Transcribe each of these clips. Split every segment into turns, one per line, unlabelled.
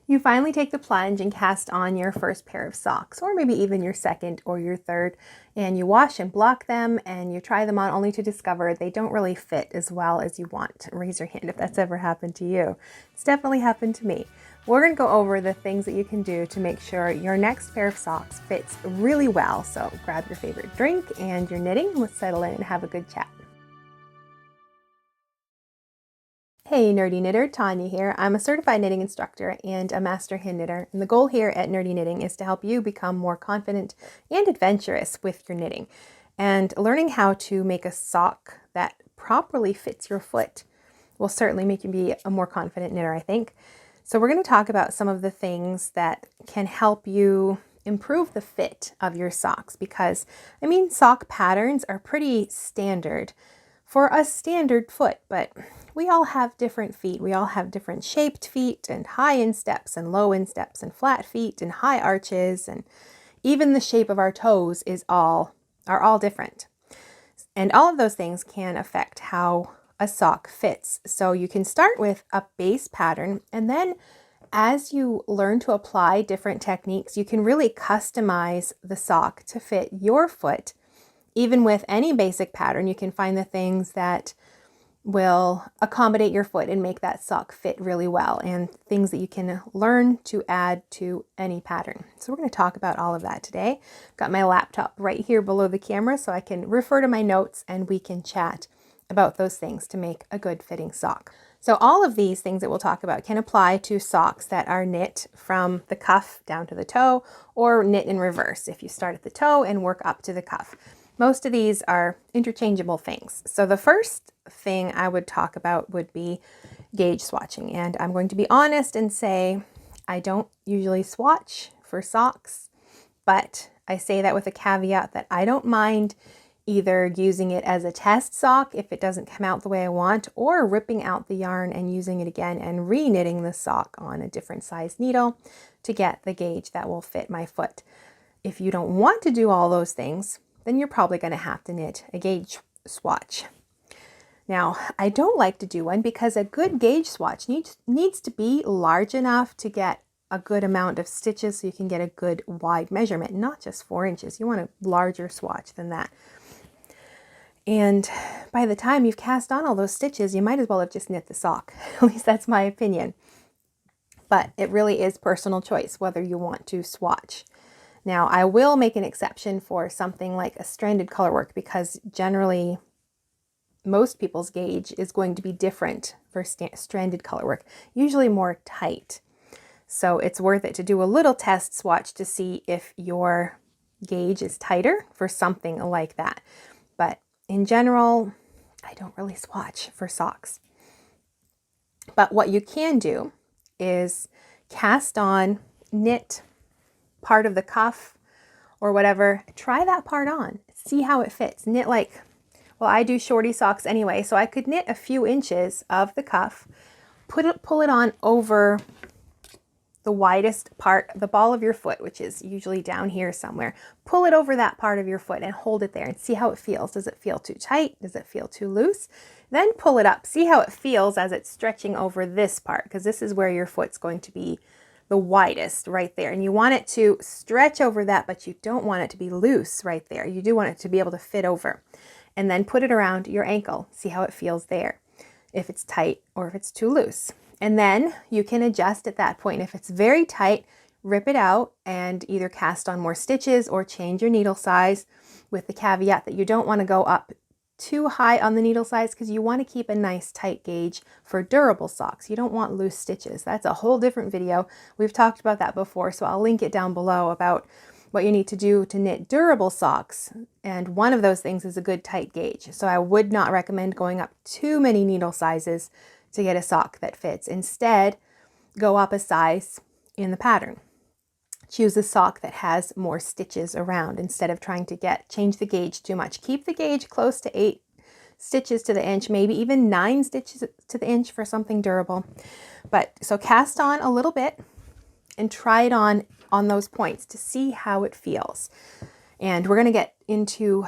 You finally take the plunge and cast on your first pair of socks, or maybe even your second or your third, and you wash and block them and you try them on only to discover they don't really fit as well as you want. Raise your hand if that's ever happened to you. It's definitely happened to me. We're going to go over the things that you can do to make sure your next pair of socks fits really well. So grab your favorite drink and your knitting, and let's settle in and have a good chat. Hey Nerdy Knitter, Tanya here. I'm a certified knitting instructor and a master hand knitter, and the goal here at Nerdy Knitting is to help you become more confident and adventurous with your knitting. And learning how to make a sock that properly fits your foot will certainly make you be a more confident knitter, I think. So we're going to talk about some of the things that can help you improve the fit of your socks, because sock patterns are pretty standard for a standard foot, but we all have different feet. We all have different shaped feet and high insteps and low insteps and flat feet and high arches, and even the shape of our toes are all different. And all of those things can affect how a sock fits. So you can start with a base pattern, and then as you learn to apply different techniques, you can really customize the sock to fit your foot. Even with any basic pattern, you can find the things that will accommodate your foot and make that sock fit really well, and things that you can learn to add to any pattern. So we're going to talk about all of that today. Got my laptop right here below the camera so I can refer to my notes and we can chat about those things to make a good fitting sock. So all of these things that we'll talk about can apply to socks that are knit from the cuff down to the toe, or knit in reverse if you start at the toe and work up to the cuff. Most of these are interchangeable things. So the first thing I would talk about would be gauge swatching. And I'm going to be honest and say I don't usually swatch for socks, but I say that with a caveat that I don't mind either using it as a test sock if it doesn't come out the way I want, or ripping out the yarn and using it again and re-knitting the sock on a different size needle to get the gauge that will fit my foot. If you don't want to do all those things, then you're probably going to have to knit a gauge swatch. Now, I don't like to do one because a good gauge swatch needs to be large enough to get a good amount of stitches so you can get a good wide measurement, not just 4 inches. You want a larger swatch than that. And by the time you've cast on all those stitches, you might as well have just knit the sock. At least that's my opinion. But it really is personal choice whether you want to swatch. Now, I will make an exception for something like a stranded colorwork, because generally most people's gauge is going to be different for stranded colorwork, usually more tight. So it's worth it to do a little test swatch to see if your gauge is tighter for something like that. But in general, I don't really swatch for socks. But what you can do is cast on, knit part of the cuff or whatever, try that part on, see how it fits. Knit well, I do shorty socks anyway, so I could knit a few inches of the cuff, pull it on over the widest part, the ball of your foot, which is usually down here somewhere. Pull it over that part of your foot and hold it there and see how it feels. Does it feel too tight? Does it feel too loose? Then pull it up, see how it feels as it's stretching over this part, because this is where your foot's going to be the widest right there. And you want it to stretch over that, but you don't want it to be loose right there. You do want it to be able to fit over. And then put it around your ankle. See how it feels there, if it's tight or if it's too loose. And then you can adjust at that point. If it's very tight, rip it out and either cast on more stitches or change your needle size, with the caveat that you don't want to go up too high on the needle size, because you want to keep a nice tight gauge for durable socks. You don't want loose stitches. That's a whole different video. We've talked about that before, so I'll link it down below about what you need to do to knit durable socks. And one of those things is a good tight gauge. So I would not recommend going up too many needle sizes to get a sock that fits. Instead, go up a size in the pattern. Choose a sock that has more stitches around instead of trying to change the gauge too much. Keep the gauge close to 8 stitches to the inch, maybe even 9 stitches to the inch for something durable. But so cast on a little bit and try it on those points to see how it feels. And we're going to get into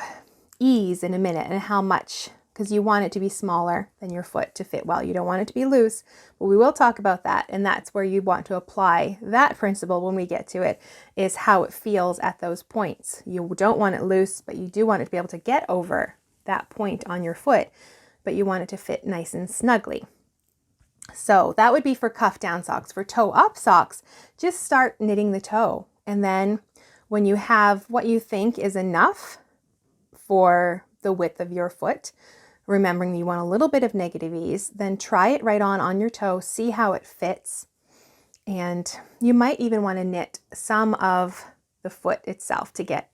ease in a minute and how much because you want it to be smaller than your foot to fit well. You don't want it to be loose, but we will talk about that. And that's where you want to apply that principle when we get to it, is how it feels at those points. You don't want it loose, but you do want it to be able to get over that point on your foot, but you want it to fit nice and snugly. So that would be for cuff down socks. For toe up socks, just start knitting the toe. And then when you have what you think is enough for the width of your foot, remembering you want a little bit of negative ease, then try it right on your toe, see how it fits. And you might even want to knit some of the foot itself to get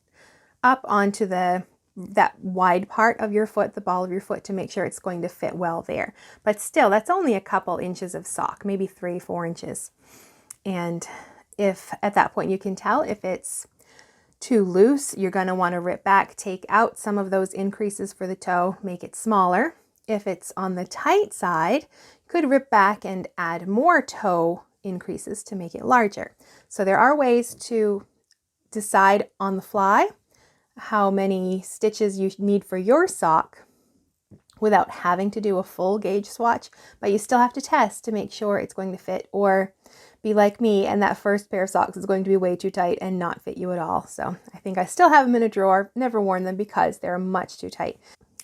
up onto that wide part of your foot, the ball of your foot, to make sure it's going to fit well there. But still, that's only a couple inches of sock, maybe 3-4 inches. And if at that point you can tell if it's too loose, you're going to want to rip back, take out some of those increases for the toe, make it smaller. If it's on the tight side, you could rip back and add more toe increases to make it larger. So there are ways to decide on the fly how many stitches you need for your sock without having to do a full gauge swatch, but you still have to test to make sure it's going to fit, or be like me and that first pair of socks is going to be way too tight and not fit you at all. So I think I still have them in a drawer, never worn them because they're much too tight.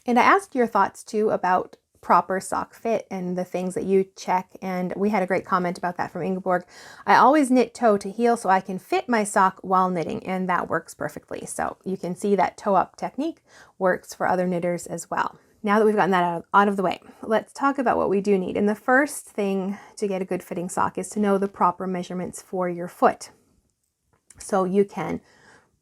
And I asked your thoughts too about proper sock fit and the things that you check, and we had a great comment about that from Ingeborg. I always knit toe to heel so I can fit my sock while knitting, and that works perfectly. So you can see that toe up technique works for other knitters as well. Now that we've gotten that out of the way, let's talk about what we do need. And the first thing to get a good fitting sock is to know the proper measurements for your foot. So you can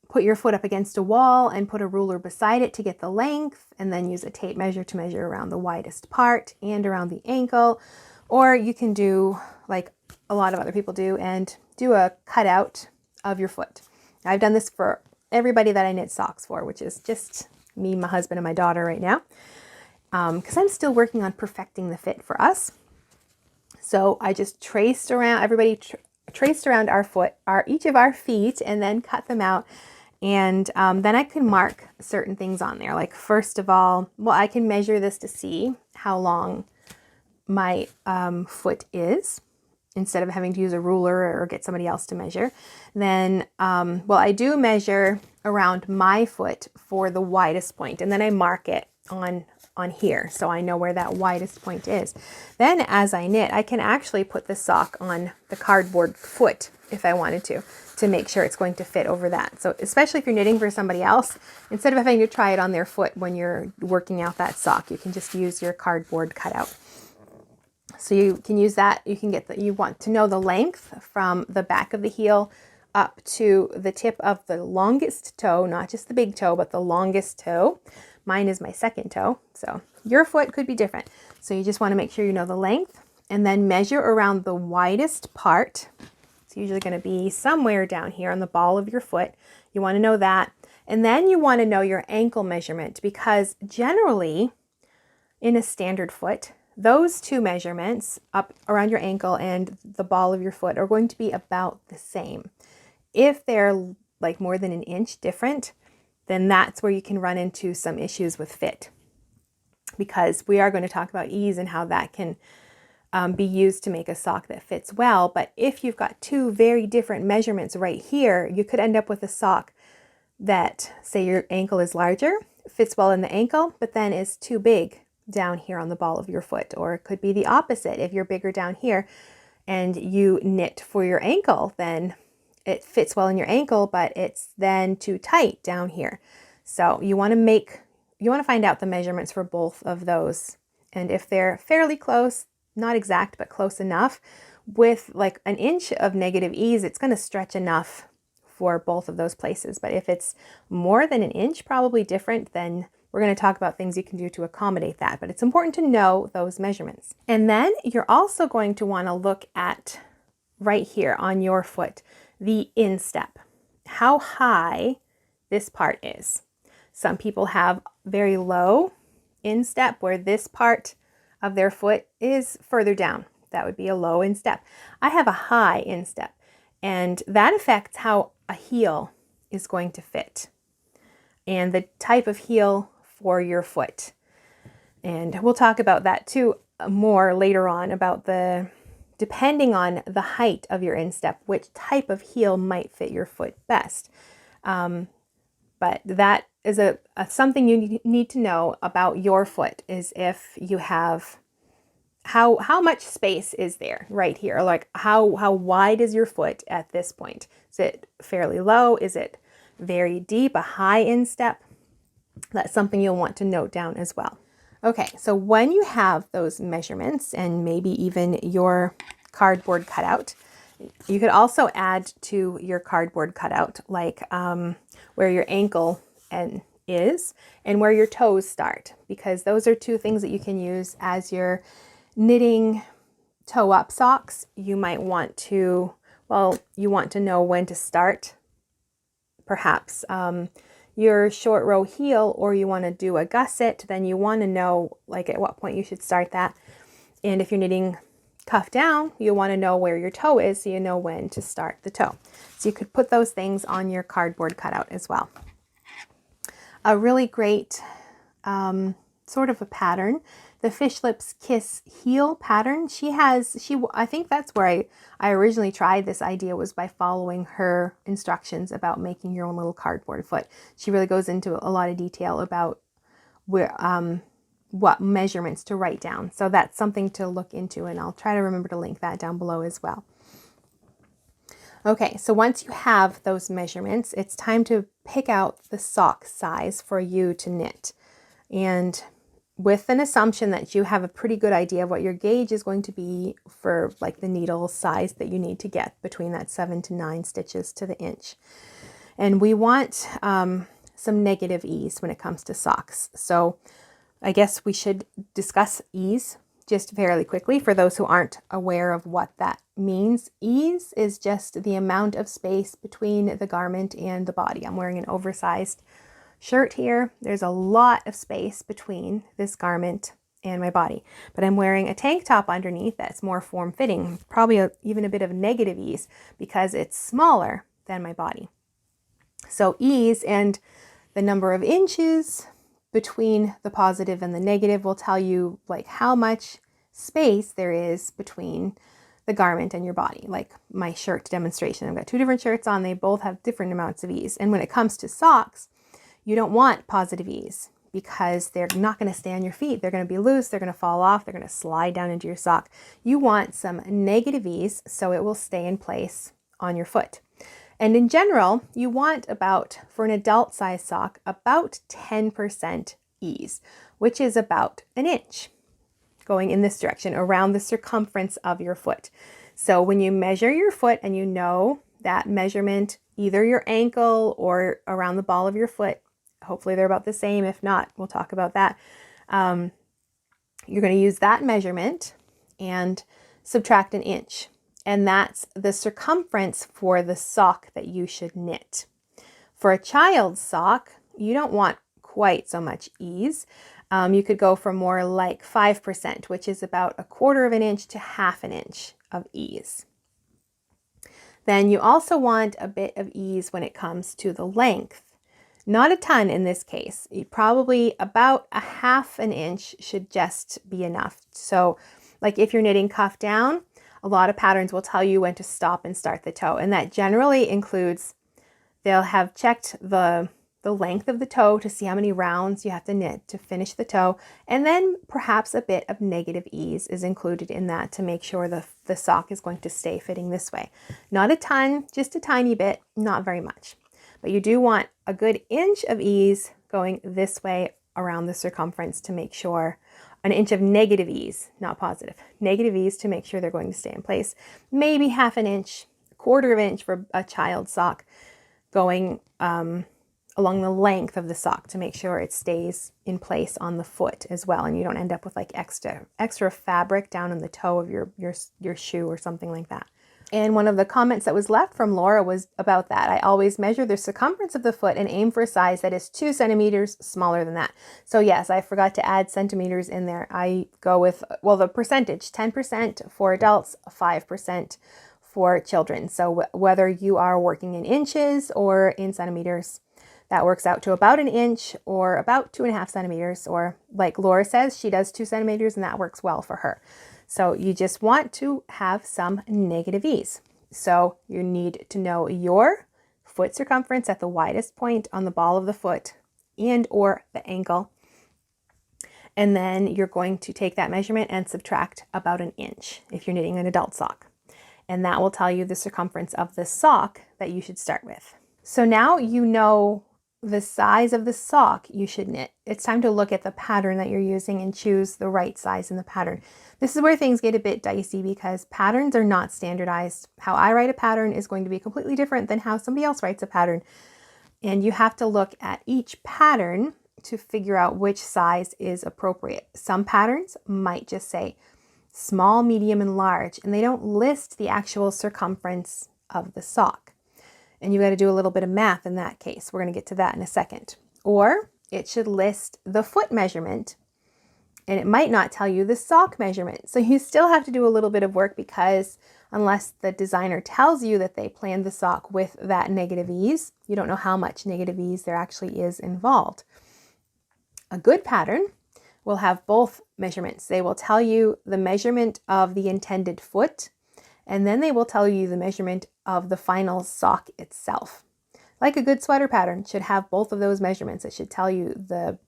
put your foot up against a wall and put a ruler beside it to get the length, and then use a tape measure to measure around the widest part and around the ankle. Or you can do like a lot of other people do and do a cutout of your foot. I've done this for everybody that I knit socks for, which is just me, my husband, and my daughter right now, because I'm still working on perfecting the fit for us. So I just traced around, traced around our foot, each of our feet, and then cut them out. And then I can mark certain things on there. Like, first of all, well, I can measure this to see how long my foot is, instead of having to use a ruler or get somebody else to measure. Then, well, I do measure around my foot for the widest point, and then I mark it on here so I know where that widest point is. Then as I knit, I can actually put the sock on the cardboard foot if I wanted to make sure it's going to fit over that. So especially if you're knitting for somebody else, instead of having to try it on their foot when you're working out that sock, you can just use your cardboard cutout. So you can use that. You can get you want to know the length from the back of the heel up to the tip of the longest toe, not just the big toe, but the longest toe. Mine is my second toe, so your foot could be different. So you just want to make sure you know the length, and then measure around the widest part. It's usually going to be somewhere down here on the ball of your foot. You want to know that. And then you want to know your ankle measurement, because generally in a standard foot, those two measurements up around your ankle and the ball of your foot are going to be about the same. If they're like more than an inch different, then that's where you can run into some issues with fit, because we are going to talk about ease and how that can be used to make a sock that fits well. But if you've got two very different measurements right here, you could end up with a sock that, say your ankle is larger, fits well in the ankle, but then is too big down here on the ball of your foot. Or it could be the opposite. If you're bigger down here and you knit for your ankle, then it fits well in your ankle, but it's then too tight down here. So you want to find out the measurements for both of those. And if they're fairly close, not exact, but close enough, with like an inch of negative ease, it's going to stretch enough for both of those places. But if it's more than an inch, probably different, then we're going to talk about things you can do to accommodate that. But it's important to know those measurements. And then you're also going to want to look at right here on your foot, the instep, how high this part is. Some people have very low instep where this part of their foot is further down. That would be a low instep. I have a high instep, and that affects how a heel is going to fit and the type of heel for your foot. And we'll talk about that too more later on, about depending on the height of your instep, which type of heel might fit your foot best. But that is something you need to know about your foot, is if you have, how much space is there right here? Like how wide is your foot at this point? Is it fairly low? Is it very deep, a high instep? That's something you'll want to note down as well. Okay, so when you have those measurements and maybe even your cardboard cutout, you could also add to your cardboard cutout, like where your ankle is and where your toes start, because those are two things that you can use as your knitting toe-up socks. You might want to, you want to know when to start, perhaps your short row heel, or you want to do a gusset, then you want to know like at what point you should start that. And if you're knitting cuff down, you want to know where your toe is, so you know when to start the toe. So you could put those things on your cardboard cutout as well. A really great sort of a pattern, the Fish Lips Kiss heel pattern. I think that's where I originally tried this idea, was by following her instructions about making your own little cardboard foot. She really goes into a lot of detail about where what measurements to write down. So that's something to look into, and I'll try to remember to link that down below as well. Okay, so once you have those measurements, it's time to pick out the sock size for you to knit. And with an assumption that you have a pretty good idea of what your gauge is going to be for like the needle size that you need to get between that 7 to 9 stitches to the inch. And we want some negative ease when it comes to socks. So I guess we should discuss ease just fairly quickly for those who aren't aware of what that means. Ease is just the amount of space between the garment and the body. I'm wearing an oversized shirt here. There's a lot of space between this garment and my body, but I'm wearing a tank top underneath that's more form-fitting, probably even a bit of negative ease because it's smaller than my body. So ease and the number of inches between the positive and the negative will tell you like how much space there is between the garment and your body. Like my shirt demonstration, I've got 2 different shirts on. They both have different amounts of ease. And when it comes to socks, you don't want positive ease because they're not going to stay on your feet. They're going to be loose. They're going to fall off. They're going to slide down into your sock. You want some negative ease so it will stay in place on your foot. And in general, you want about, for an adult size sock, about 10% ease, which is about an inch going in this direction around the circumference of your foot. So when you measure your foot and you know that measurement, either your ankle or around the ball of your foot, hopefully they're about the same. If not, we'll talk about that. You're going to use that measurement and subtract an inch. And that's the circumference for the sock that you should knit. For a child's sock, you don't want quite so much ease. You could go for more like 5%, which is about 1/4 of an inch to 1/2 an inch of ease. Then you also want a bit of ease when it comes to the length. Not a ton in this case. Probably about 1/2 an inch should just be enough. So like if you're knitting cuff down, a lot of patterns will tell you when to stop and start the toe. And that generally includes, they'll have checked the length of the toe to see how many rounds you have to knit to finish the toe. And then perhaps a bit of negative ease is included in that to make sure the sock is going to stay fitting this way. Not a ton, just a tiny bit, not very much. But you do want a good inch of ease going this way around the circumference to make sure, an inch of negative ease, not positive, negative ease to make sure they're going to stay in place. Maybe 1/2 an inch, 1/4 of an inch for a child's sock going along the length of the sock to make sure it stays in place on the foot as well. And you don't end up with like extra fabric down in the toe of your shoe or something like that. And one of the comments that was left from Laura was about that. I always measure the circumference of the foot and aim for a size that is 2 centimeters smaller than that. So yes, I forgot to add centimeters in there. I go with, well, the percentage, 10% for adults, 5% for children. So whether you are working in inches or in centimeters, That works out to about 1 inch or about 2.5 centimeters, or like Laura says, she does 2 centimeters and that works well for her. So you just want to have some negative ease. So you need to know your foot circumference at the widest point on the ball of the foot and or the ankle. And then you're going to take that measurement and subtract about 1 inch if you're knitting an adult sock. And that will tell you the circumference of the sock that you should start with. So now you know the size of the sock you should knit. It's time to look at the pattern that you're using and choose the right size in the pattern. This is where things get a bit dicey because patterns are not standardized. How I write a pattern is going to be completely different than how somebody else writes a pattern. And you have to look at each pattern to figure out which size is appropriate. Some patterns might just say small, medium, and large, and they don't list the actual circumference of the sock. And you got to do a little bit of math in that case. We're going to get to that in a second. Or it should list the foot measurement, and it might not tell you the sock measurement. So you still have to do a little bit of work because unless the designer tells you that they planned the sock with that negative ease, you don't know how much negative ease there actually is involved. A good pattern will have both measurements. They will tell you the measurement of the intended foot, and then they will tell you the measurement of the final sock itself. Like a good sweater pattern should have both of those measurements. It should tell you the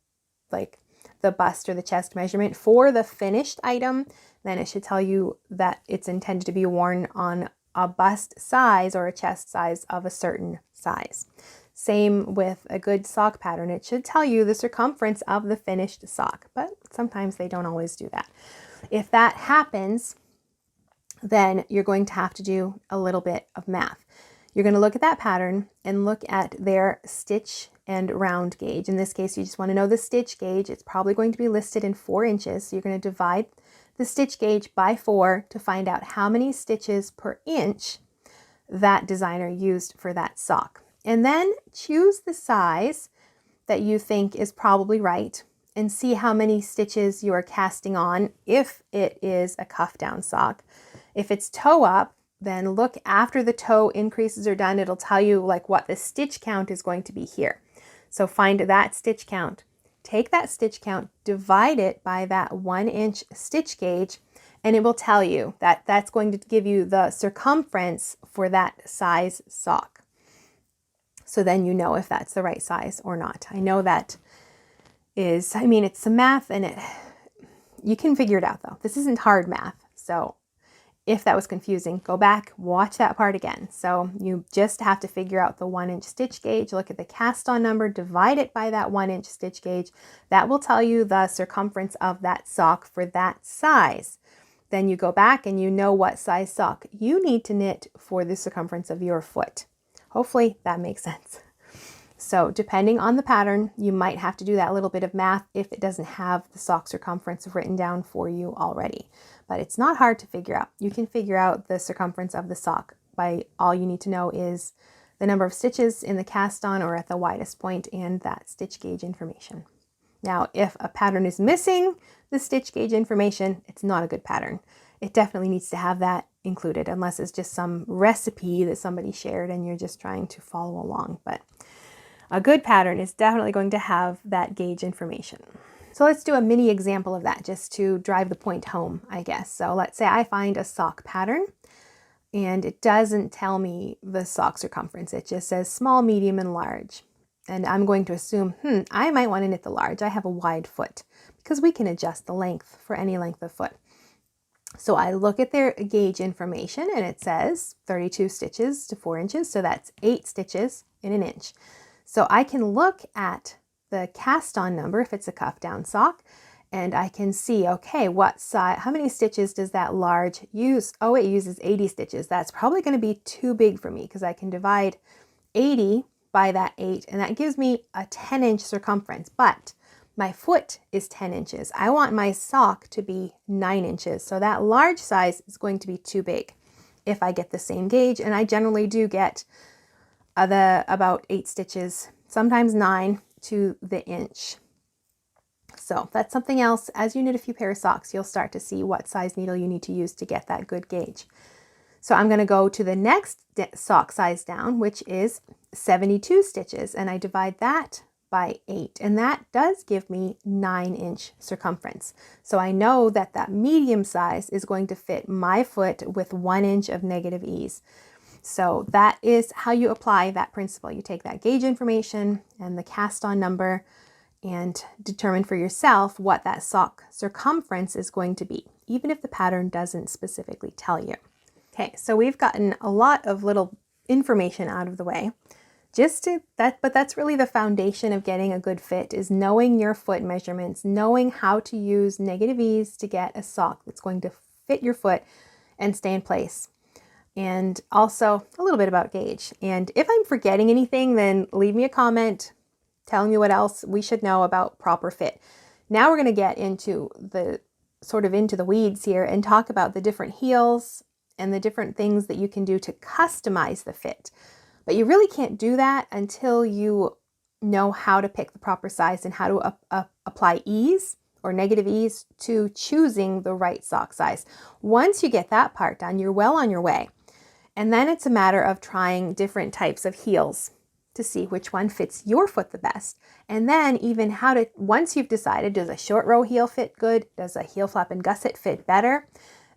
bust or the chest measurement for the finished item. Then it should tell you that it's intended to be worn on a bust size or a chest size of a certain size. Same with a good sock pattern. It should tell you the circumference of the finished sock, but sometimes they don't always do that. If that happens, then you're going to have to do a little bit of math. You're going to look at that pattern and look at their stitch and round gauge. In this case, you just want to know the stitch gauge. It's probably going to be listed in 4 inches. So you're going to divide the stitch gauge by 4 to find out how many stitches per inch that designer used for that sock. And then choose the size that you think is probably right and see how many stitches you are casting on if it is a cuff down sock. If it's toe up, then look after the toe increases are done. It'll tell you like what the stitch count is going to be here. So find that stitch count. Take that stitch count, divide it by that 1 inch stitch gauge, and it will tell you that that's going to give you the circumference for that size sock. So then you know if that's the right size or not. I know that is, it's some math and you can figure it out though. This isn't hard math. So if that was confusing, go back, watch that part again. So you just have to figure out the 1 inch stitch gauge, look at the cast on number, divide it by that 1 inch stitch gauge. That will tell you the circumference of that sock for that size. Then you go back and you know what size sock you need to knit for the circumference of your foot. Hopefully that makes sense. So depending on the pattern, you might have to do that little bit of math if it doesn't have the sock circumference written down for you already. But it's not hard to figure out. You can figure out the circumference of the sock by all you need to know is the number of stitches in the cast on or at the widest point and that stitch gauge information. Now, if a pattern is missing the stitch gauge information, it's not a good pattern. It definitely needs to have that included unless it's just some recipe that somebody shared and you're just trying to follow along. But a good pattern is definitely going to have that gauge information. So let's do a mini example of that just to drive the point home, I guess. So let's say I find a sock pattern and it doesn't tell me the sock circumference. It just says small, medium, and large. And I'm going to assume, I might want to knit the large. I have a wide foot because we can adjust the length for any length of foot. So I look at their gauge information and it says 32 stitches to 4 inches. So that's 8 stitches in an inch. So I can look at the cast on number if it's a cuff down sock and I can see, okay, what size, how many stitches does that large use? Oh, it uses 80 stitches. That's probably going to be too big for me because I can divide 80 by that 8 and that gives me a 10-inch circumference, but my foot is 10 inches. I want my sock to be 9 inches. So that large size is going to be too big if I get the same gauge, and I generally do get about 8 stitches, sometimes 9 to the inch. So that's something else. As you knit a few pair of socks, you'll start to see what size needle you need to use to get that good gauge. So I'm going to go to the next sock size down, which is 72 stitches, and I divide that by 8, and that does give me 9-inch circumference. So I know that that medium size is going to fit my foot with 1 inch of negative ease. So that is how you apply that principle. You take that gauge information and the cast on number and determine for yourself what that sock circumference is going to be, even if the pattern doesn't specifically tell you. Okay, so we've gotten a lot of little information out of the way. But that's really the foundation of getting a good fit, is knowing your foot measurements, knowing how to use negative ease to get a sock that's going to fit your foot and stay in place. And also a little bit about gauge. And if I'm forgetting anything, then leave me a comment telling me what else we should know about proper fit. Now we're going to get into the weeds here and talk about the different heels and the different things that you can do to customize the fit. But you really can't do that until you know how to pick the proper size and how to apply ease or negative ease to choosing the right sock size. Once you get that part done, you're well on your way. And then it's a matter of trying different types of heels to see which one fits your foot the best. And then even once you've decided, does a short row heel fit good? Does a heel flap and gusset fit better?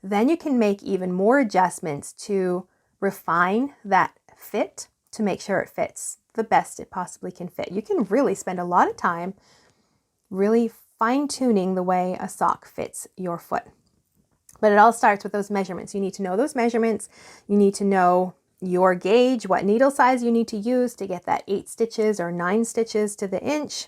Then you can make even more adjustments to refine that fit to make sure it fits the best it possibly can fit. You can really spend a lot of time really fine-tuning the way a sock fits your foot. But it all starts with those measurements. You need to know those measurements. You need to know your gauge, what needle size you need to use to get that 8 stitches or 9 stitches to the inch.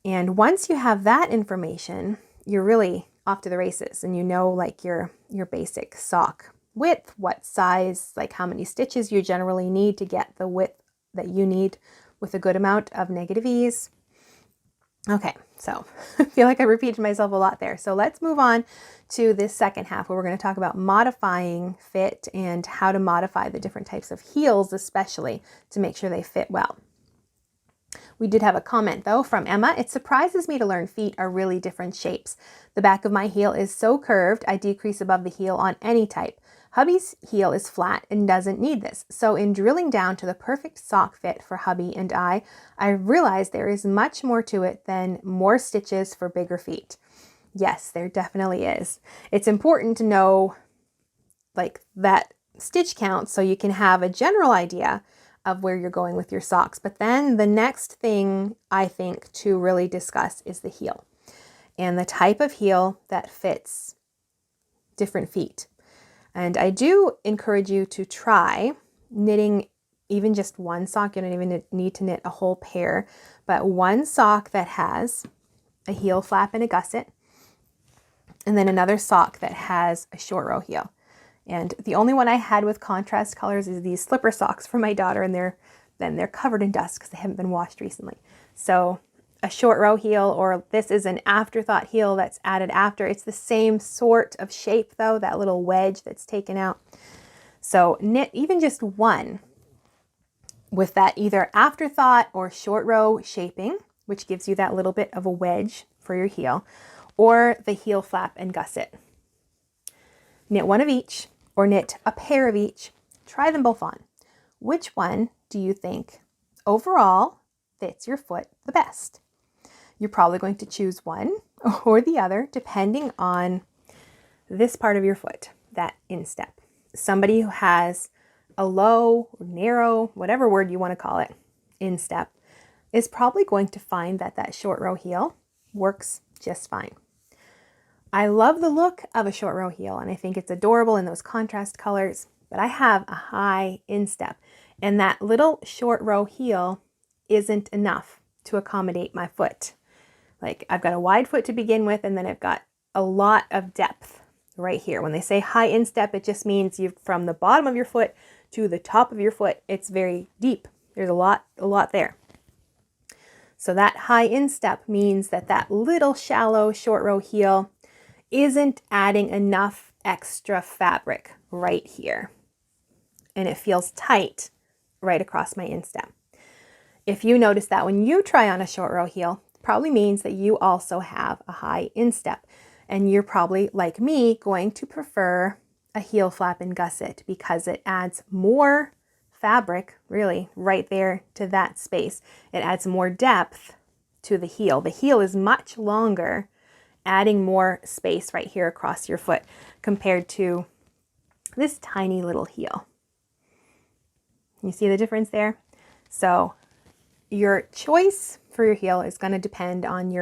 And once you have that information, you're really off to the races, and you know like your basic sock width, what size, like how many stitches you generally need to get the width that you need with a good amount of negative ease. Okay, so I feel like I repeated myself a lot there. So let's move on to this second half where we're going to talk about modifying fit and how to modify the different types of heels, especially to make sure they fit well. We did have a comment though from Emma. It surprises me to learn feet are really different shapes. The back of my heel is so curved, I decrease above the heel on any type. Hubby's heel is flat and doesn't need this. So in drilling down to the perfect sock fit for hubby and I realized there is much more to it than more stitches for bigger feet. Yes, there definitely is. It's important to know like that stitch count so you can have a general idea of where you're going with your socks. But then the next thing I think to really discuss is the heel and the type of heel that fits different feet. And I do encourage you to try knitting even just one sock. You don't even need to knit a whole pair, but one sock that has a heel flap and a gusset, and then another sock that has a short row heel. And the only one I had with contrast colors is these slipper socks for my daughter, and they're covered in dust because they haven't been washed recently. So a short row heel, or this is an afterthought heel that's added after. It's the same sort of shape though, that little wedge that's taken out. So knit even just one with that either afterthought or short row shaping, which gives you that little bit of a wedge for your heel, or the heel flap and gusset. Knit one of each or knit a pair of each. Try them both on. Which one do you think overall fits your foot the best? You're probably going to choose one or the other depending on this part of your foot, that instep. Somebody who has a low, narrow, whatever word you want to call it, instep, is probably going to find that that short row heel works just fine. I love the look of a short row heel and I think it's adorable in those contrast colors, but I have a high instep and that little short row heel isn't enough to accommodate my foot. Like I've got a wide foot to begin with, and then I've got a lot of depth right here. When they say high instep, it just means you've from the bottom of your foot to the top of your foot, it's very deep. There's a lot there. So that high instep means that that little shallow short row heel isn't adding enough extra fabric right here. And it feels tight right across my instep. If you notice that when you try on a short row heel, it probably means that you also have a high instep. And you're probably, like me, going to prefer a heel flap and gusset because it adds more fabric really right there to that space. It adds more depth to the heel. The heel is much longer, adding more space right here across your foot compared to this tiny little heel. You see the difference there? So your choice for your heel is going to depend on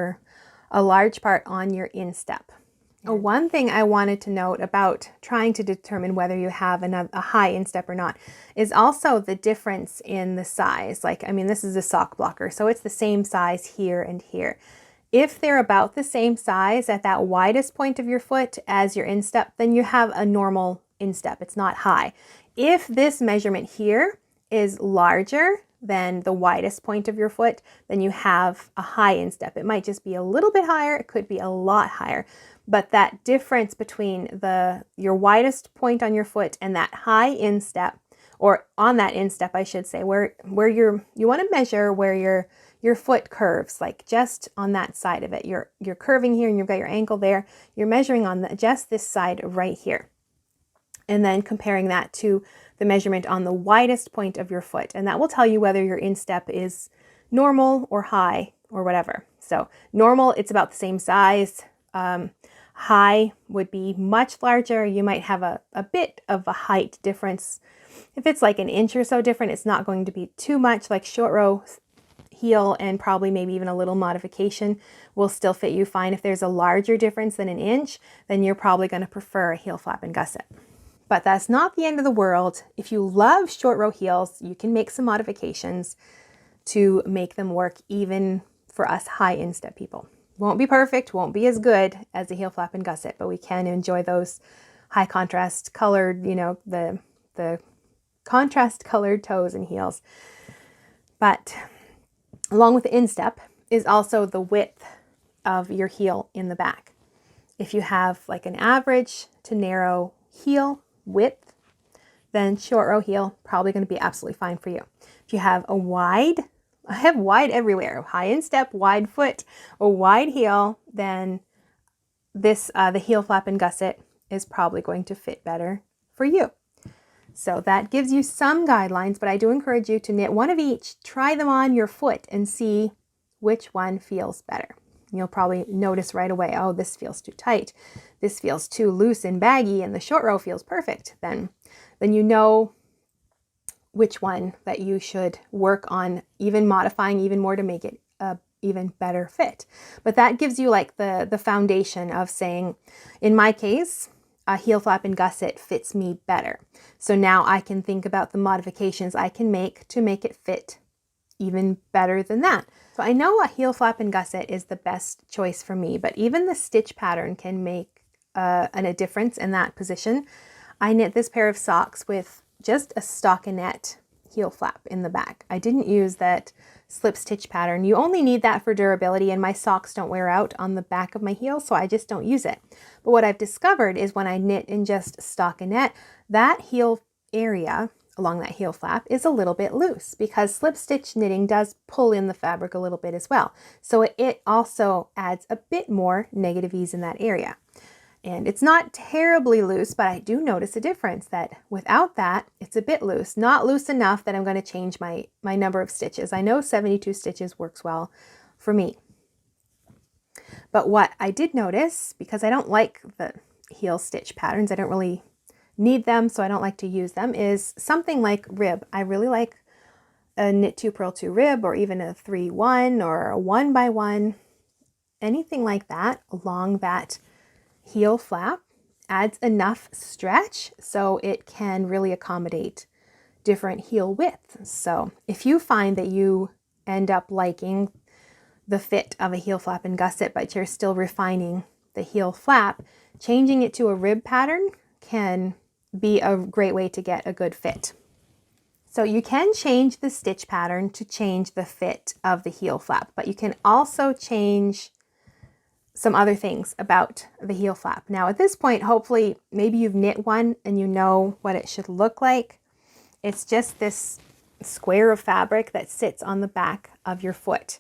a large part on your instep. One thing I wanted to note about trying to determine whether you have a high instep or not is also the difference in the size. Like, I mean, this is a sock blocker, so it's the same size here and here. If they're about the same size at that widest point of your foot as your instep, then you have a normal instep. It's not high. If this measurement here is larger than the widest point of your foot, then you have a high instep. It might just be a little bit higher. It could be a lot higher. But that difference between your widest point on your foot and that high instep, or on that instep, I should say, where you want to measure where your foot curves, like just on that side of it. You're curving here and you've got your ankle there. You're measuring on just this side right here. And then comparing that to the measurement on the widest point of your foot. And that will tell you whether your instep is normal or high or whatever. So normal, it's about the same size. High would be much larger. You might have a bit of a height difference. If it's like an inch or so different, it's not going to be too much. Like short row heel and probably maybe even a little modification will still fit you fine. If there's a larger difference than an inch, then you're probably going to prefer a heel flap and gusset. But that's not the end of the world. If you love short row heels, you can make some modifications to make them work even for us high instep people. Won't be perfect, won't be as good as a heel flap and gusset, but we can enjoy those high contrast colored, the contrast colored toes and heels. But along with the instep is also the width of your heel in the back. If you have like an average to narrow heel width, then short row heel probably going to be absolutely fine for you. If you have a wide, I have wide everywhere, high instep, wide foot, a wide heel, then the heel flap and gusset is probably going to fit better for you. So that gives you some guidelines, but I do encourage you to knit one of each, try them on your foot and see which one feels better. You'll probably notice right away, oh, this feels too tight. This feels too loose and baggy, and the short row feels perfect. Then you know which one that you should work on even modifying even more to make it a even better fit. But that gives you like the foundation of saying, in my case, a heel flap and gusset fits me better. So now I can think about the modifications I can make to make it fit even better than that. So I know a heel flap and gusset is the best choice for me, but even the stitch pattern can make a difference in that position. I knit this pair of socks with just a stockinette heel flap in the back. I didn't use that slip stitch pattern. You only need that for durability, and my socks don't wear out on the back of my heel, so I just don't use it. But what I've discovered is when I knit in just stockinette, that heel area along that heel flap is a little bit loose because slip stitch knitting does pull in the fabric a little bit as well. So it also adds a bit more negative ease in that area. And it's not terribly loose, but I do notice a difference that without that, it's a bit loose. Not loose enough that I'm going to change my number of stitches. I know 72 stitches works well for me. But what I did notice, because I don't like the heel stitch patterns, I don't really need them, so I don't like to use them, is something like rib. I really like a knit 2 purl 2 rib, or even a 3-1 or a 1x1. Anything like that along that heel flap adds enough stretch so it can really accommodate different heel widths. So if you find that you end up liking the fit of a heel flap and gusset, but you're still refining the heel flap, changing it to a rib pattern can be a great way to get a good fit. So you can change the stitch pattern to change the fit of the heel flap, but you can also change some other things about the heel flap. Now at this point, hopefully maybe you've knit one and you know what it should look like. It's just this square of fabric that sits on the back of your foot.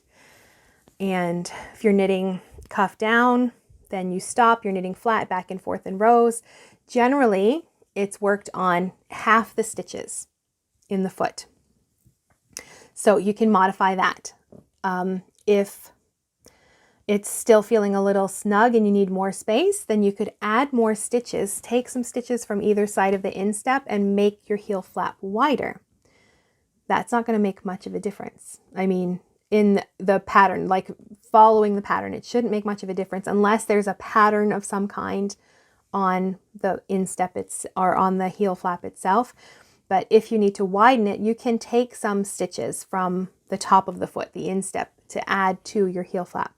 And if you're knitting cuff down, then you stop, you're knitting flat back and forth in rows. Generally, it's worked on half the stitches in the foot. So you can modify that. If it's still feeling a little snug and you need more space, then you could add more stitches. Take some stitches from either side of the instep and make your heel flap wider. That's not going to make much of a difference. I mean, in the pattern, like following the pattern, it shouldn't make much of a difference unless there's a pattern of some kind on the instep or on the heel flap itself. But if you need to widen it, you can take some stitches from the top of the foot, the instep, to add to your heel flap.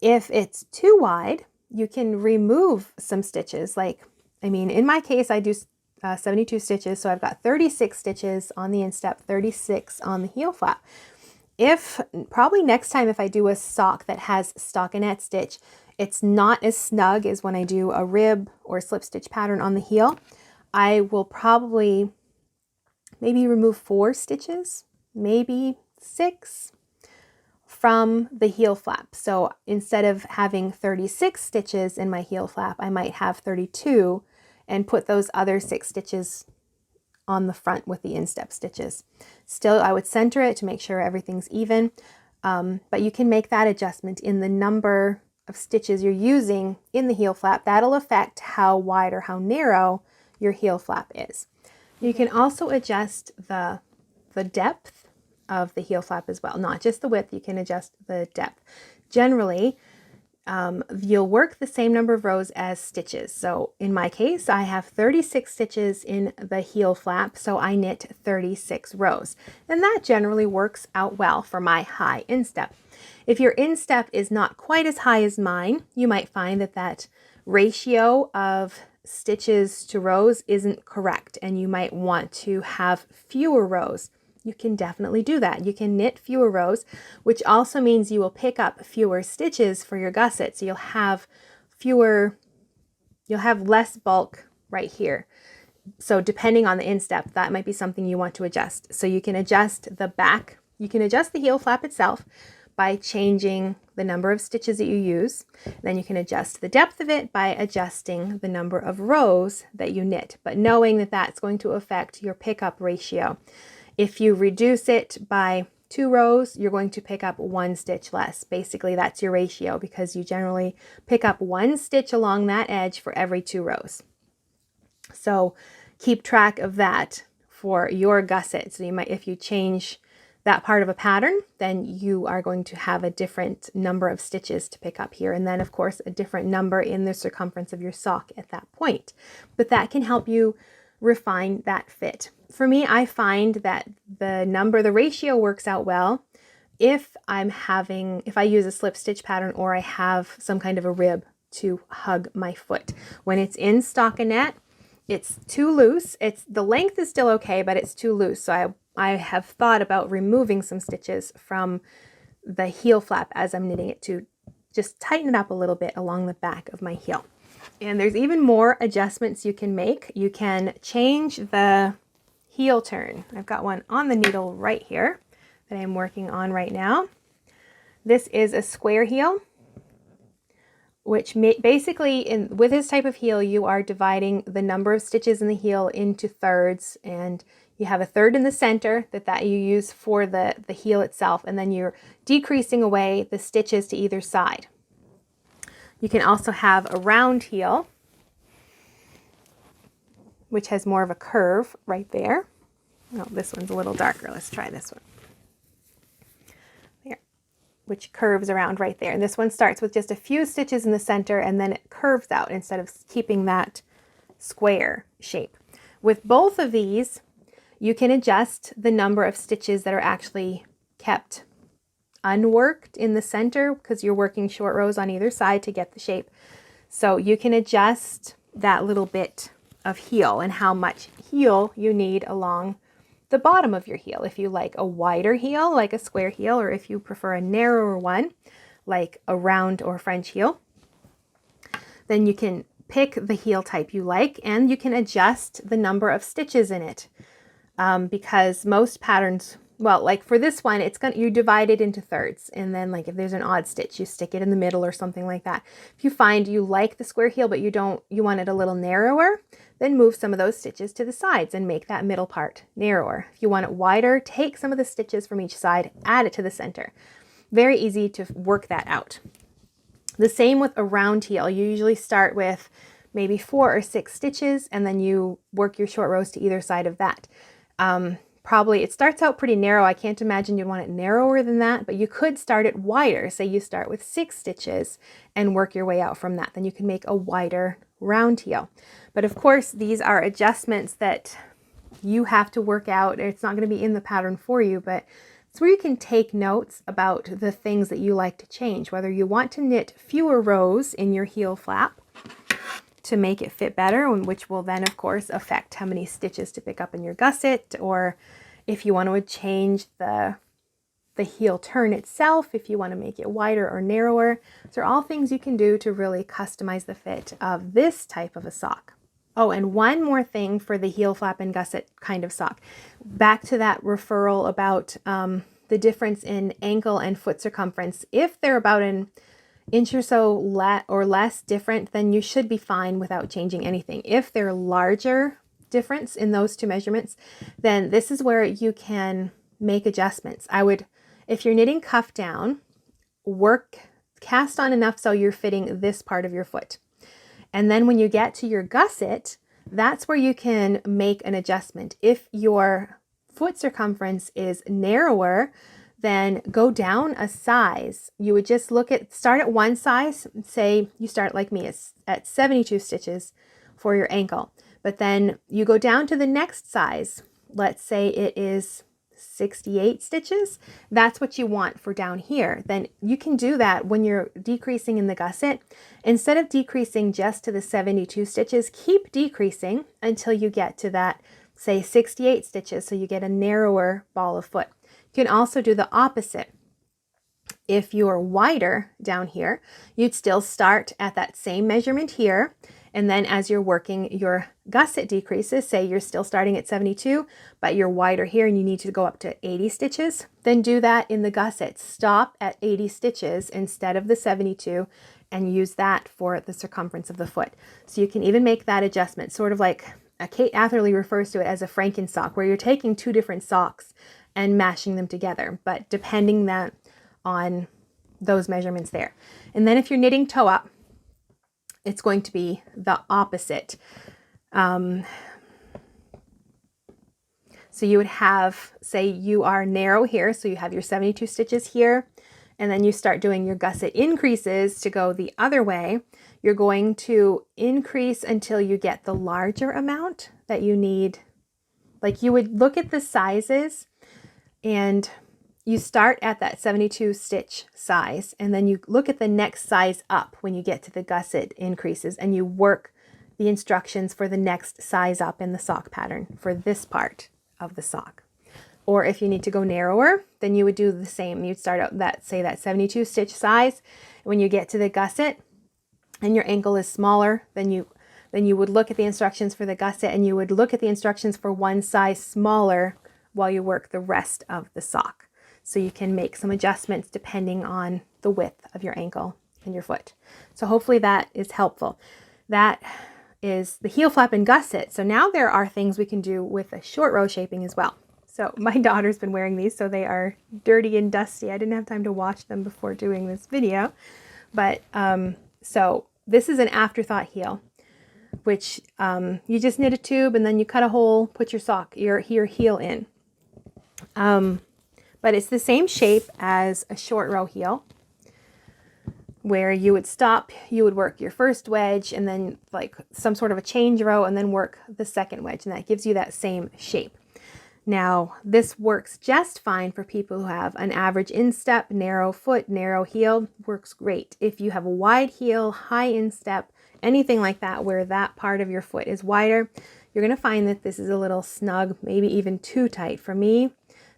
If it's too wide, you can remove some stitches. In my case, I do 72 stitches, so I've got 36 stitches on the instep, 36 on the heel flap. Probably next time if I do a sock that has stockinette stitch, it's not as snug as when I do a rib or slip stitch pattern on the heel, I will probably maybe remove 4 stitches, maybe 6 from the heel flap. So instead of having 36 stitches in my heel flap, I might have 32 and put those other 6 stitches on the front with the instep stitches. Still, I would center it to make sure everything's even, but you can make that adjustment in the number of stitches you're using in the heel flap. That'll affect how wide or how narrow your heel flap is. You can also adjust the depth of the heel flap as well, not just the width. You can adjust the depth. Generally, you'll work the same number of rows as stitches. So in my case, I have 36 stitches in the heel flap, so I knit 36 rows. And that generally works out well for my high instep. If your instep is not quite as high as mine, you might find that ratio of stitches to rows isn't correct, and you might want to have fewer rows. You can definitely do that. You can knit fewer rows, which also means you will pick up fewer stitches for your gusset. So you'll have less bulk right here. So depending on the instep, that might be something you want to adjust. So you can adjust the back, you can adjust the heel flap itself by changing the number of stitches that you use. Then you can adjust the depth of it by adjusting the number of rows that you knit, but knowing that that's going to affect your pickup ratio. If you reduce it by 2 rows, you're going to pick up 1 stitch less. Basically, that's your ratio because you generally pick up 1 stitch along that edge for every 2 rows. So keep track of that for your gusset. So if you change that part of a pattern, then you are going to have a different number of stitches to pick up here. And then of course, a different number in the circumference of your sock at that point. But that can help you refine that fit. For me, I find that the ratio works out well if I use a slip stitch pattern or I have some kind of a rib to hug my foot. When it's in stockinette, it's too loose. The length is still okay, but it's too loose. So I have thought about removing some stitches from the heel flap as I'm knitting it to just tighten it up a little bit along the back of my heel. And there's even more adjustments you can make. You can change the heel turn. I've got one on the needle right here that I'm working on right now. This is a square heel, which basically with this type of heel, you are dividing the number of stitches in the heel into thirds, and you have a third in the center that you use for the heel itself, and then you're decreasing away the stitches to either side. You can also have a round heel, which has more of a curve right there. Oh, this one's a little darker. Let's try this one. There, which curves around right there. And this one starts with just a few stitches in the center and then it curves out instead of keeping that square shape. With both of these, you can adjust the number of stitches that are actually kept unworked in the center because you're working short rows on either side to get the shape. So you can adjust that little bit of heel and how much heel you need along the bottom of your heel. If you like a wider heel, like a square heel, or if you prefer a narrower one, like a round or French heel, then you can pick the heel type you like and you can adjust the number of stitches in it because most patterns well, like for this one, you divide it into thirds, and then like if there's an odd stitch, you stick it in the middle or something like that. If you find you like the square heel, but you want it a little narrower, then move some of those stitches to the sides and make that middle part narrower. If you want it wider, take some of the stitches from each side, add it to the center. Very easy to work that out. The same with a round heel. You usually start with maybe 4 or 6 stitches, and then you work your short rows to either side of that. Probably it starts out pretty narrow. I can't imagine you'd want it narrower than that, but you could start it wider. Say you start with 6 stitches and work your way out from that. Then you can make a wider round heel. But of course, these are adjustments that you have to work out. It's not going to be in the pattern for you, but it's where you can take notes about the things that you like to change, whether you want to knit fewer rows in your heel flap to make it fit better, which will then of course affect how many stitches to pick up in your gusset, or if you want to change the heel turn itself, if you want to make it wider or narrower. These are all things you can do to really customize the fit of this type of a sock. Oh, and one more thing for the heel flap and gusset kind of sock. Back to that referral about the difference in ankle and foot circumference. If they're about an inch or so less different, then you should be fine without changing anything. If they're larger difference in those two measurements, then this is where you can make adjustments. If you're knitting cuff down, cast on enough so you're fitting this part of your foot. And then when you get to your gusset, that's where you can make an adjustment. If your foot circumference is narrower, then go down a size. You would just start at one size. Say you start like me at 72 stitches for your ankle, but then you go down to the next size. Let's say it is 68 stitches. That's what you want for down here. Then you can do that when you're decreasing in the gusset. Instead of decreasing just to the 72 stitches, keep decreasing until you get to that, say 68 stitches, so you get a narrower ball of foot. You can also do the opposite. If you're wider down here, you'd still start at that same measurement here, and then as you're working your gusset decreases, say you're still starting at 72, but you're wider here and you need to go up to 80 stitches, then do that in the gusset. Stop at 80 stitches instead of the 72 and use that for the circumference of the foot. So you can even make that adjustment, sort of like Kate Atherley refers to it as a Franken sock, where you're taking two different socks and mashing them together, but depending on those measurements there. And then if you're knitting toe up, it's going to be the opposite. So you would have, say you are narrow here, so you have your 72 stitches here, and then you start doing your gusset increases to go the other way. You're going to increase until you get the larger amount that you need. Like you would look at the sizes and you start at that 72 stitch size, and then you look at the next size up when you get to the gusset increases, and you work the instructions for the next size up in the sock pattern for this part of the sock. Or if you need to go narrower, then you would do the same. You'd start out that 72 stitch size. When you get to the gusset and your ankle is smaller, then you would look at the instructions for the gusset, and you would look at the instructions for one size smaller while you work the rest of the sock. So you can make some adjustments depending on the width of your ankle and your foot. So hopefully that is helpful. That is the heel flap and gusset. So now there are things we can do with a short row shaping as well. So my daughter's been wearing these, so they are dirty and dusty. I didn't have time to wash them before doing this video. But so this is an afterthought heel, which you just knit a tube and then you cut a hole, put your heel in. But it's the same shape as a short row heel, where you would stop, you would work your first wedge and then like some sort of a change row and then work the second wedge, and that gives you that same shape. Now, this works just fine for people who have an average instep, narrow foot, narrow heel. Works great. If you have a wide heel, high instep, anything like that where that part of your foot is wider, you're going to find that this is a little snug, maybe even too tight. For me,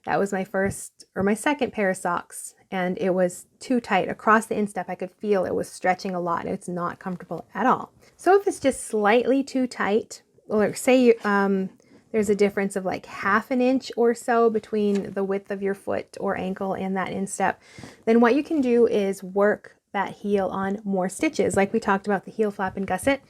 that was my first or my second pair of socks, and it was too tight. Across the instep, I could feel it was stretching a lot. It's not comfortable at all. So if it's just slightly too tight, or say the there's a difference of like 1/2 inch or so between the width of your foot or ankle and that instep, then what you can do is work that heel on more stitches. Like we talked about the heel flap and gusset.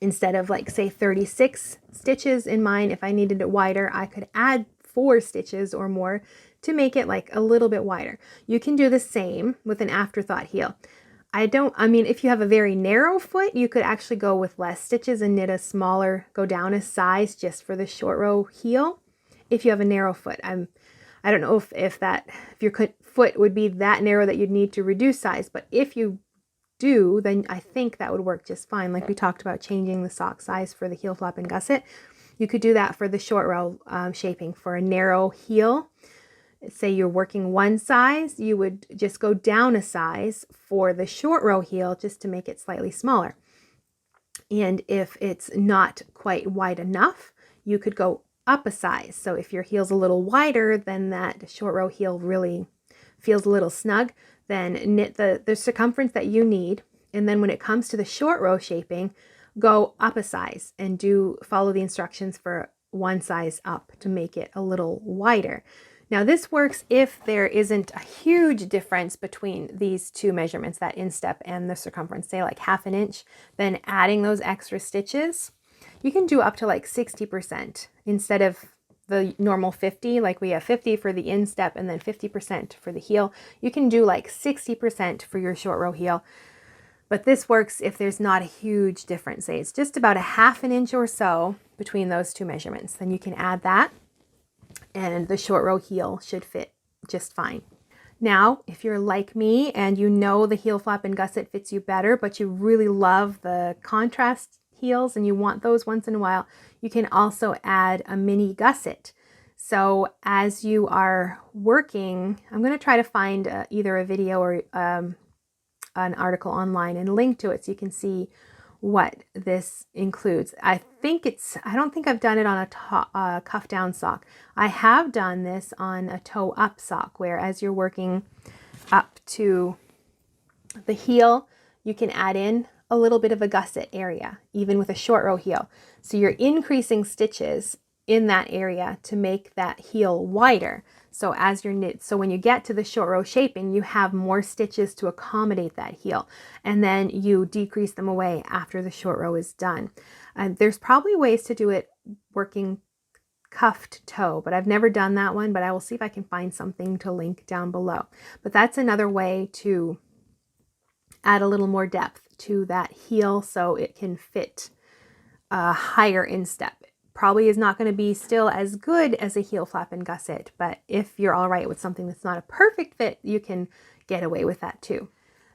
Instead of like say 36 stitches in mine, if I needed it wider, I could add 4 stitches or more to make it like a little bit wider. You can do the same with an afterthought heel. I mean, if you have a very narrow foot, you could actually go with less stitches and knit a smaller, go down a size just for the short row heel. If you have a narrow foot, I don't know if your foot would be that narrow that you'd need to reduce size, but if you do, then I think that would work just fine. Like we talked about changing the sock size for the heel flap and gusset. You could do that for the short row shaping. For a narrow heel, say you're working one size, you would just go down a size for the short row heel just to make it slightly smaller. And if it's not quite wide enough, you could go up a size. So if your heel's a little wider, then that short row heel really feels a little snug, then knit the circumference that you need. And then when it comes to the short row shaping, go up a size and follow the instructions for one size up to make it a little wider. Now this works if there isn't a huge difference between these two measurements, that instep and the circumference, say like 1/2 inch, then adding those extra stitches. You can do up to like 60% instead of the normal 50, like we have 50 for the instep and then 50% for the heel. You can do like 60% for your short row heel. But this works if there's not a huge difference. Say it's just about 1/2 inch or so between those two measurements. Then you can add that and the short row heel should fit just fine. Now, if you're like me and you know the heel flap and gusset fits you better, but you really love the contrast heels and you want those once in a while, you can also add a mini gusset. So as you are working, I'm going to try to find either a video or an article online and link to it so you can see what this includes. I don't think I've done it on a cuff down sock. I have done this on a toe up sock, where as you're working up to the heel, you can add in a little bit of a gusset area, even with a short row heel. So you're increasing stitches in that area to make that heel wider. So as you're so when you get to the short row shaping, you have more stitches to accommodate that heel, and then you decrease them away after the short row is done. There's probably ways to do it working cuffed toe, but I've never done that one, but I will see if I can find something to link down below. But that's another way to add a little more depth to that heel so it can fit a higher instep. Probably is not going to be still as good as a heel flap and gusset, but if you're all right with something that's not a perfect fit, you can get away with that too.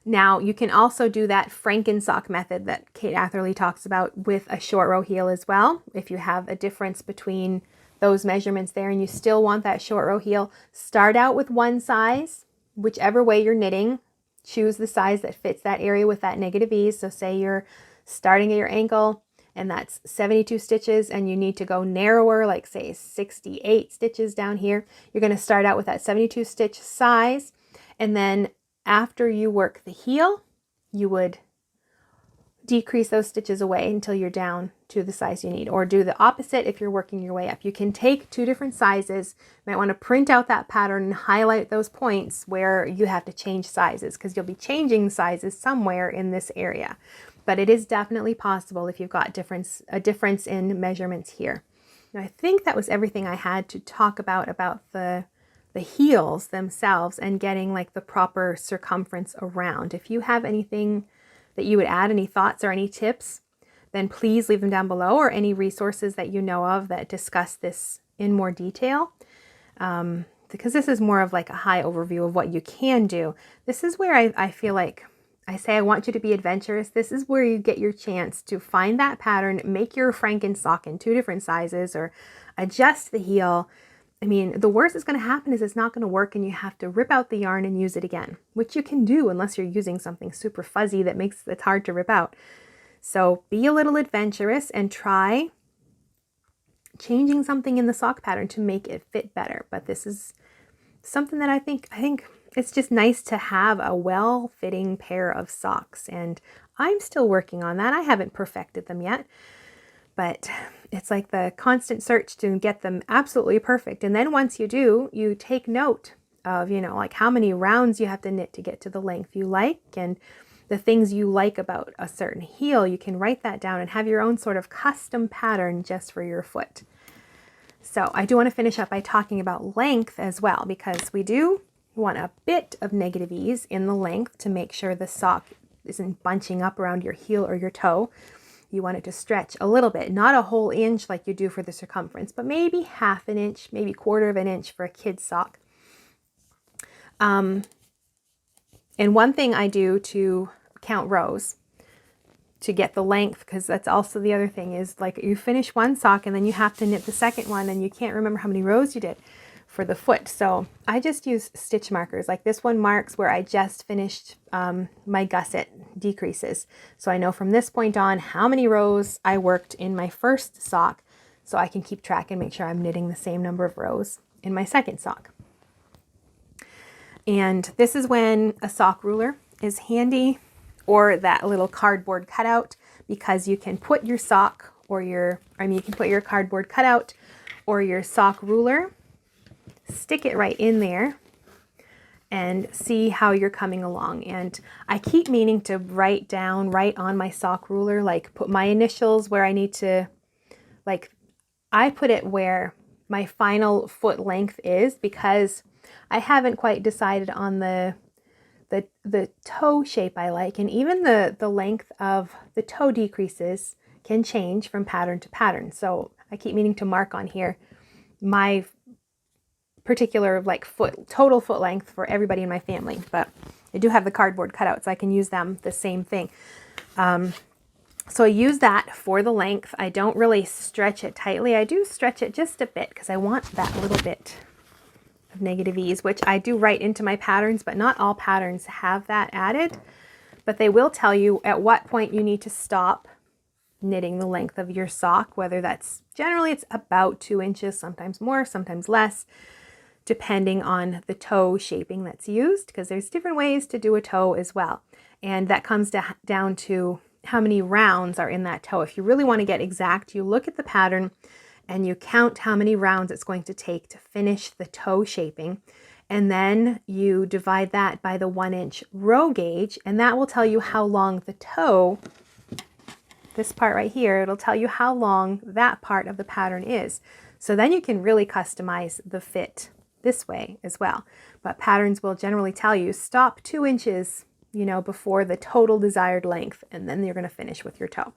Now you can also do that Franken sock method that Kate Atherley talks about with a short row heel as well. If you have a difference between those measurements there and you still want that short row heel, start out with one size, whichever way you're knitting, choose the size that fits that area with that negative ease. So say you're starting at your ankle and that's 72 stitches and you need to go narrower, like say 68 stitches down here. You're going to start out with that 72 stitch size, and then after you work the heel, you would decrease those stitches away until you're down to the size you need, or do the opposite if you're working your way up. You can take two different sizes. You might want to print out that pattern and highlight those points where you have to change sizes, because you'll be changing sizes somewhere in this area. But it is definitely possible if you've got a difference in measurements here. Now, I think that was everything I had to talk about the heels themselves and getting like the proper circumference around. If you have anything that you would add, any thoughts or any tips, then please leave them down below, or any resources that you know of that discuss this in more detail. Because this is more of like a high overview of what you can do. This is where I feel like I say I want you to be adventurous. This is where you get your chance to find that pattern, make your Franken sock in two different sizes, or adjust the heel. I mean, the worst that's going to happen is it's not going to work and you have to rip out the yarn and use it again, which you can do unless you're using something super fuzzy that makes it hard to rip out. So be a little adventurous and try changing something in the sock pattern to make it fit better. But this is something that I think it's just nice to have a well-fitting pair of socks, and I'm still working on that. I haven't perfected them yet, But it's like the constant search to get them absolutely perfect. And then once you do, you take note of, like how many rounds you have to knit to get to the length you like, and the things you like about a certain heel. You can write that down and have your own sort of custom pattern just for your foot. So I do want to finish up by talking about length as well, because we do want a bit of negative ease in the length to make sure the sock isn't bunching up around your heel or your toe. You want it to stretch a little bit, not a whole inch like you do for the circumference, but maybe half an inch, maybe quarter of an inch for a kid's sock. And one thing I do to count rows to get the length, because that's also the other thing, is like you finish one sock and then you have to knit the second one and you can't remember how many rows you did for the foot. So I just use stitch markers. Like this one marks where I just finished my gusset decreases. So I know from this point on how many rows I worked in my first sock, so I can keep track and make sure I'm knitting the same number of rows in my second sock. And this is when a sock ruler is handy, or that little cardboard cutout, because you can put your sock or you can put your cardboard cutout or your sock ruler, stick it right in there and see how you're coming along. And I keep meaning to write down right on my sock ruler, like put my initials where I need to, like I put it where my final foot length is, because I haven't quite decided on the toe shape I like, and even the length of the toe decreases can change from pattern to pattern. So I keep meaning to mark on here my particular like total foot length for everybody in my family, but I do have the cardboard cutouts, so I can use them the same thing. So I use that for the length. I don't really stretch it tightly. I do stretch it just a bit because I want that little bit of negative ease, which I do write into my patterns, but not all patterns have that added. But they will tell you at what point you need to stop knitting the length of your sock, whether that's generally it's about 2 inches, sometimes more, sometimes less, depending on the toe shaping that's used, because there's different ways to do a toe as well. And that comes down to how many rounds are in that toe. If you really want to get exact, you look at the pattern and you count how many rounds it's going to take to finish the toe shaping. And then you divide that by the 1-inch row gauge, and that will tell you how long the toe, this part right here, it'll tell you how long that part of the pattern is. So then you can really customize the fit this way as well. But patterns will generally tell you stop 2 inches, before the total desired length, and then you're going to finish with your toe.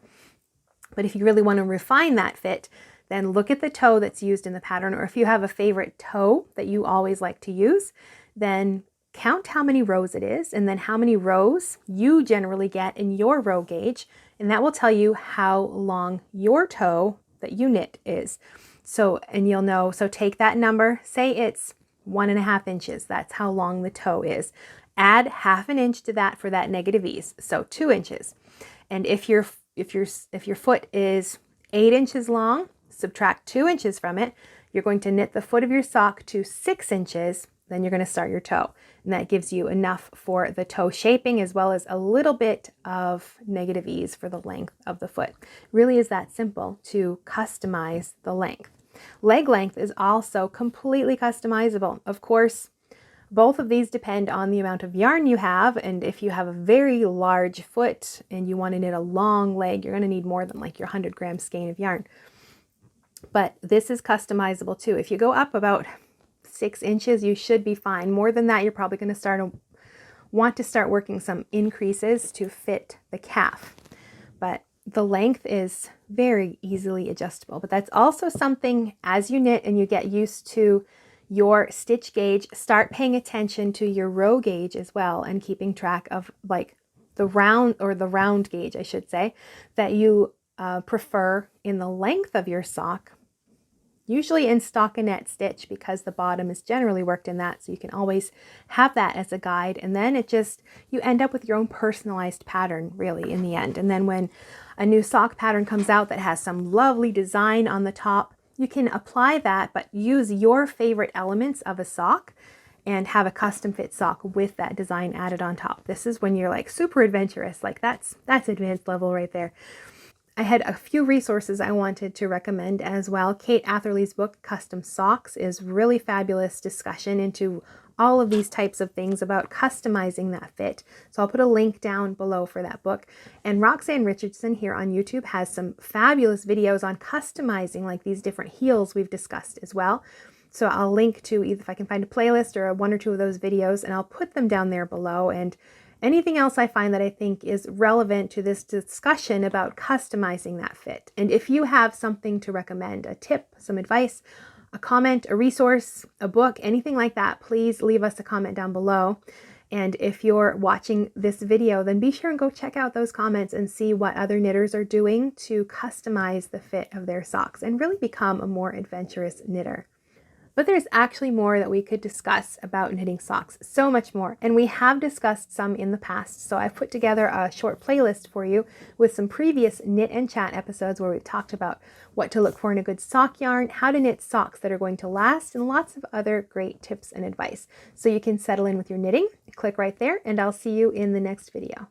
But if you really want to refine that fit, then look at the toe that's used in the pattern, or if you have a favorite toe that you always like to use, then count how many rows it is, and then how many rows you generally get in your row gauge, and that will tell you how long your toe that you knit is. So, and you'll know, so take that number, say it's 1.5 inches, that's how long the toe is. Add 1/2 inch to that for that negative ease, so 2 inches. And if your foot is 8 inches long, subtract 2 inches from it, you're going to knit the foot of your sock to 6 inches, then you're going to start your toe. And that gives you enough for the toe shaping, as well as a little bit of negative ease for the length of the foot. It really is that simple to customize the length. Leg length is also completely customizable. Of course, both of these depend on the amount of yarn you have, and if you have a very large foot and you want to knit a long leg, you're going to need more than like your 100-gram skein of yarn. But this is customizable too. If you go up about 6 inches, you should be fine. More than that, you're probably going to want to start working some increases to fit the calf. But the length is very easily adjustable. But that's also something, as you knit and you get used to your stitch gauge, start paying attention to your row gauge as well, and keeping track of like the round gauge, I should say, that you prefer in the length of your sock, usually in stockinette stitch, because the bottom is generally worked in that, so you can always have that as a guide. And then you end up with your own personalized pattern really in the end. And then when a new sock pattern comes out that has some lovely design on the top, you can apply that, but use your favorite elements of a sock and have a custom fit sock with that design added on top. This is when you're like super adventurous, like that's advanced level right there. I had a few resources I wanted to recommend as well. Kate Atherley's book, Custom Socks, is really fabulous discussion into all of these types of things about customizing that fit. So I'll put a link down below for that book. And Roxanne Richardson here on YouTube has some fabulous videos on customizing like these different heels we've discussed as well. So I'll link to either if I can find a playlist or one or two of those videos, and I'll put them down there below. And anything else I find that I think is relevant to this discussion about customizing that fit. And if you have something to recommend, a tip, some advice, a comment, a resource, a book, anything like that, please leave us a comment down below. And if you're watching this video, then be sure and go check out those comments and see what other knitters are doing to customize the fit of their socks and really become a more adventurous knitter. But there's actually more that we could discuss about knitting socks, so much more. And we have discussed some in the past. So I've put together a short playlist for you with some previous knit and chat episodes where we've talked about what to look for in a good sock yarn, how to knit socks that are going to last, and lots of other great tips and advice. So you can settle in with your knitting. Click right there, and I'll see you in the next video.